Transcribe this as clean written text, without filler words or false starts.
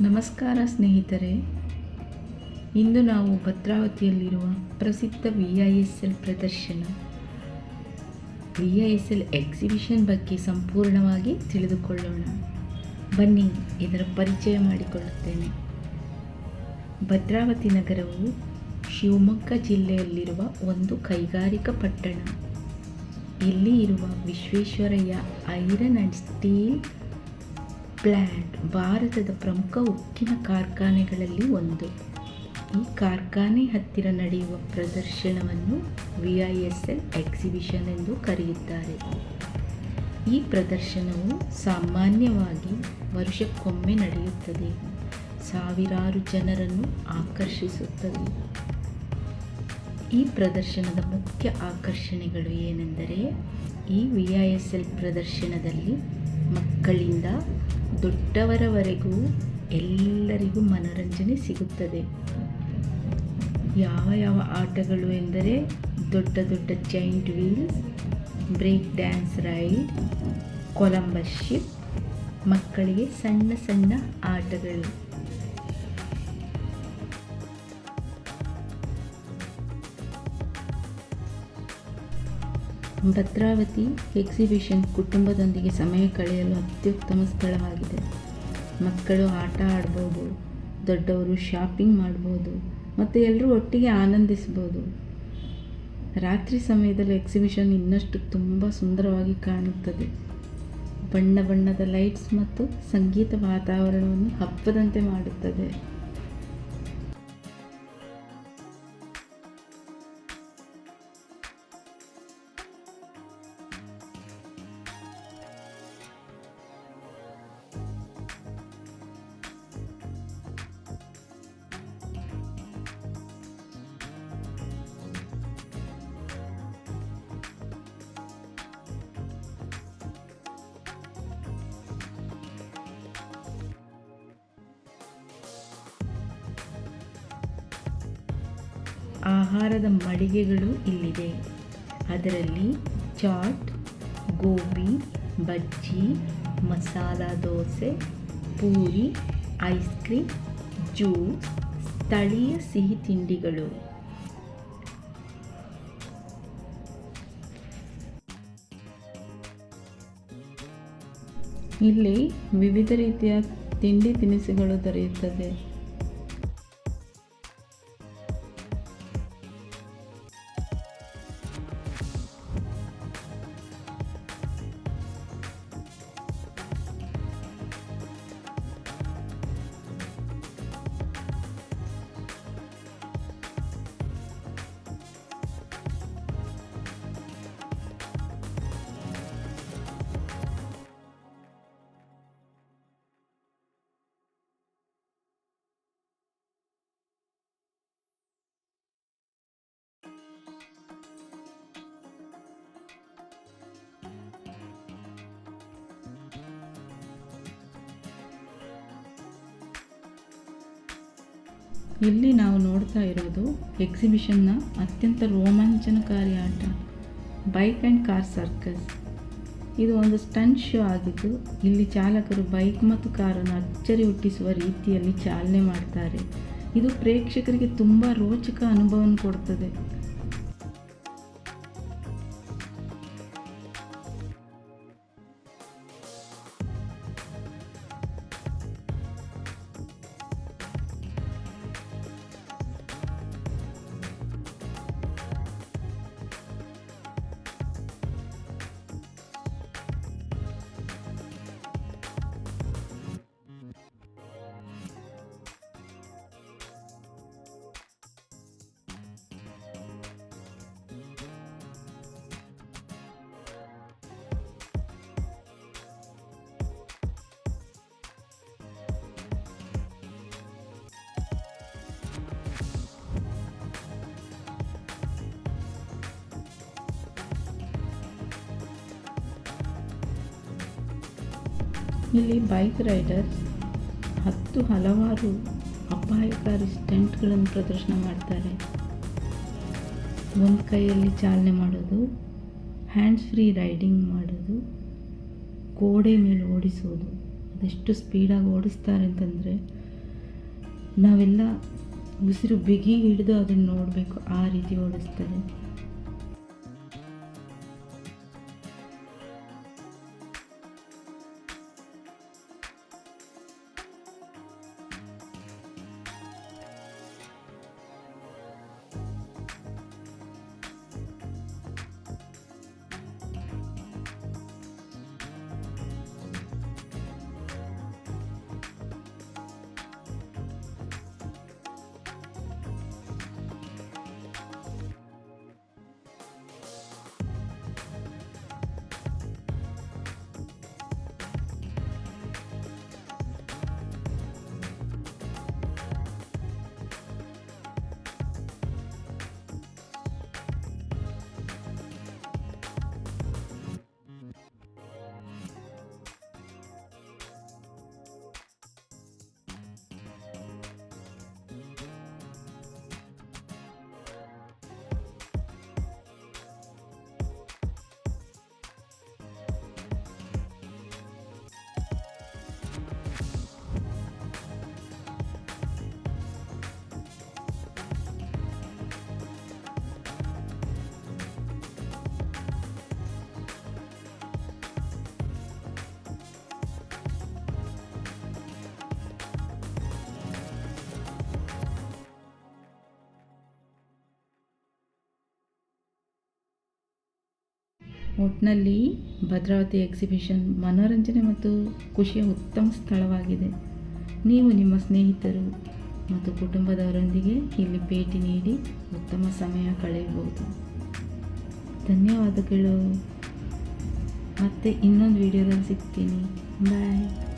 ನಮಸ್ಕಾರ ಸ್ನೇಹಿತರೆ, ಇಂದು ನಾವು ಭದ್ರಾವತಿಯಲ್ಲಿರುವ ಪ್ರಸಿದ್ಧ VISL ಪ್ರದರ್ಶನ VISL ಎಕ್ಸಿಬಿಷನ್ ಬಗ್ಗೆ ಸಂಪೂರ್ಣವಾಗಿ ತಿಳಿದುಕೊಳ್ಳೋಣ. ಬನ್ನಿ, ಇದರ ಪರಿಚಯ ಮಾಡಿಕೊಳ್ಳುತ್ತೇನೆ. ಭದ್ರಾವತಿ ನಗರವು ಶಿವಮೊಗ್ಗ ಜಿಲ್ಲೆಯಲ್ಲಿರುವ ಒಂದು ಕೈಗಾರಿಕಾ ಪಟ್ಟಣ. ಇಲ್ಲಿ ಇರುವ Visvesvaraya iron and steel plant ಭಾರತದ ಪ್ರಮುಖ ಉಕ್ಕಿನ ಕಾರ್ಖಾನೆಗಳಲ್ಲಿ ಒಂದು. ಈ ಕಾರ್ಖಾನೆ ಹತ್ತಿರ ನಡೆಯುವ ಪ್ರದರ್ಶನವನ್ನು VISL ಎಕ್ಸಿಬಿಷನ್ ಎಂದು ಕರೆಯುತ್ತಾರೆ. ಈ ಪ್ರದರ್ಶನವು ಸಾಮಾನ್ಯವಾಗಿ ವರ್ಷಕ್ಕೊಮ್ಮೆ ನಡೆಯುತ್ತದೆ. ಸಾವಿರಾರು ಜನರನ್ನು ಆಕರ್ಷಿಸುತ್ತದೆ. ಈ ಪ್ರದರ್ಶನದ ಮುಖ್ಯ ಆಕರ್ಷಣೆಗಳು ಏನೆಂದರೆ, ಈ VISL ಪ್ರದರ್ಶನದಲ್ಲಿ ಮಕ್ಕಳಿಂದ ದೊಡ್ಡವರವರೆಗೂ ಎಲ್ಲರಿಗೂ ಮನೋರಂಜನೆ ಸಿಗುತ್ತದೆ. ಯಾವ ಆಟಗಳು ಎಂದರೆ ದೊಡ್ಡ ದೊಡ್ಡ giant wheels, break dance ride, Columbus ship, ಮಕ್ಕಳಿಗೆ ಸಣ್ಣ ಸಣ್ಣ ಆಟಗಳು. ಭದ್ರಾವತಿ ಎಕ್ಸಿಬಿಷನ್ ಕುಟುಂಬದೊಂದಿಗೆ ಸಮಯ ಕಳೆಯಲು ಅತ್ಯುತ್ತಮ ಸ್ಥಳವಾಗಿದೆ. ಮಕ್ಕಳು ಆಟ ಆಡ್ಬೋದು, ದೊಡ್ಡವರು ಶಾಪಿಂಗ್ ಮಾಡ್ಬೋದು ಮತ್ತು ಎಲ್ಲರೂ ಒಟ್ಟಿಗೆ ಆನಂದಿಸ್ಬೋದು. ರಾತ್ರಿ ಸಮಯದಲ್ಲಿ ಎಕ್ಸಿಬಿಷನ್ ಇನ್ನಷ್ಟು ತುಂಬ ಸುಂದರವಾಗಿ ಕಾಣುತ್ತದೆ. ಬಣ್ಣ ಬಣ್ಣದ ಲೈಟ್ಸ್ ಮತ್ತು ಸಂಗೀತ ವಾತಾವರಣವನ್ನು ಹಬ್ಬದಂತೆ ಮಾಡುತ್ತದೆ. ಆಹಾರದ ಮಳಿಗೆಗಳು ಇಲ್ಲಿದೆ. ಅದರಲ್ಲಿ chaat, gobi, bajji, masala dosa, puri, ice cream, juice, ಸ್ಥಳೀಯ ಸಿಹಿ ತಿಂಡಿಗಳು. ಇಲ್ಲಿ ವಿವಿಧ ರೀತಿಯ ತಿಂಡಿ ತಿನಿಸುಗಳು ದೊರೆಯುತ್ತದೆ. ಇಲ್ಲಿ ನಾವು ನೋಡ್ತಾ ಇರೋದು ಎಕ್ಸಿಬಿಷನ್ನ ಅತ್ಯಂತ ರೋಮಾಂಚನಕಾರಿ ಆಟ, ಬೈಕ್ ಆ್ಯಂಡ್ ಕಾರ್ ಸರ್ಕಸ್. ಇದು ಒಂದು ಸ್ಟಂಟ್ ಶೋ ಆಗಿದ್ದು, ಇಲ್ಲಿ ಚಾಲಕರು ಬೈಕ್ ಮತ್ತು ಕಾರನ್ನು ಅಚ್ಚರಿ ಹುಟ್ಟಿಸುವ ರೀತಿಯಲ್ಲಿ ಚಾಲನೆ ಮಾಡ್ತಾರೆ. ಇದು ಪ್ರೇಕ್ಷಕರಿಗೆ ತುಂಬ ರೋಚಕ ಅನುಭವವನ್ನು ಕೊಡ್ತದೆ. ಇಲ್ಲಿ ಬೈಕ್ ರೈಡರ್ಸ್ ಹಲವಾರು ಅಪಾಯಕಾರಿ ಸ್ಟಂಟ್ಗಳನ್ನು ಪ್ರದರ್ಶನ ಮಾಡ್ತಾರೆ. ಒಂದು ಕೈಯಲ್ಲಿ ಚಾಲನೆ ಮಾಡೋದು, ಹ್ಯಾಂಡ್ಸ್ ಫ್ರೀ ರೈಡಿಂಗ್ ಮಾಡೋದು, ಗೋಡೆ ಮೇಲೆ ಓಡಿಸೋದು. ಅದೆಷ್ಟು ಸ್ಪೀಡಾಗಿ ಓಡಿಸ್ತಾರೆ ಅಂತಂದರೆ ನಾವೆಲ್ಲ ಉಸಿರು ಬಿಗಿ ಹಿಡಿದು ಅದನ್ನು ನೋಡಬೇಕು, ಆ ರೀತಿ ಓಡಿಸ್ತದೆ. ಒಟ್ಟಿನಲ್ಲಿ ಭದ್ರಾವತಿ ಎಕ್ಸಿಬಿಷನ್ ಮನೋರಂಜನೆ ಮತ್ತು ಖುಷಿಯ ಉತ್ತಮ ಸ್ಥಳವಾಗಿದೆ. ನೀವು ನಿಮ್ಮ ಸ್ನೇಹಿತರು ಮತ್ತು ಕುಟುಂಬದವರೊಂದಿಗೆ ಇಲ್ಲಿ ಭೇಟಿ ನೀಡಿ ಉತ್ತಮ ಸಮಯ ಕಳೆಯಬಹುದು. ಧನ್ಯವಾದಗಳು. ಮತ್ತೆ ಇನ್ನೊಂದು ವಿಡಿಯೋದಲ್ಲಿ ಸಿಗ್ತೀನಿ. ಬಾಯ್.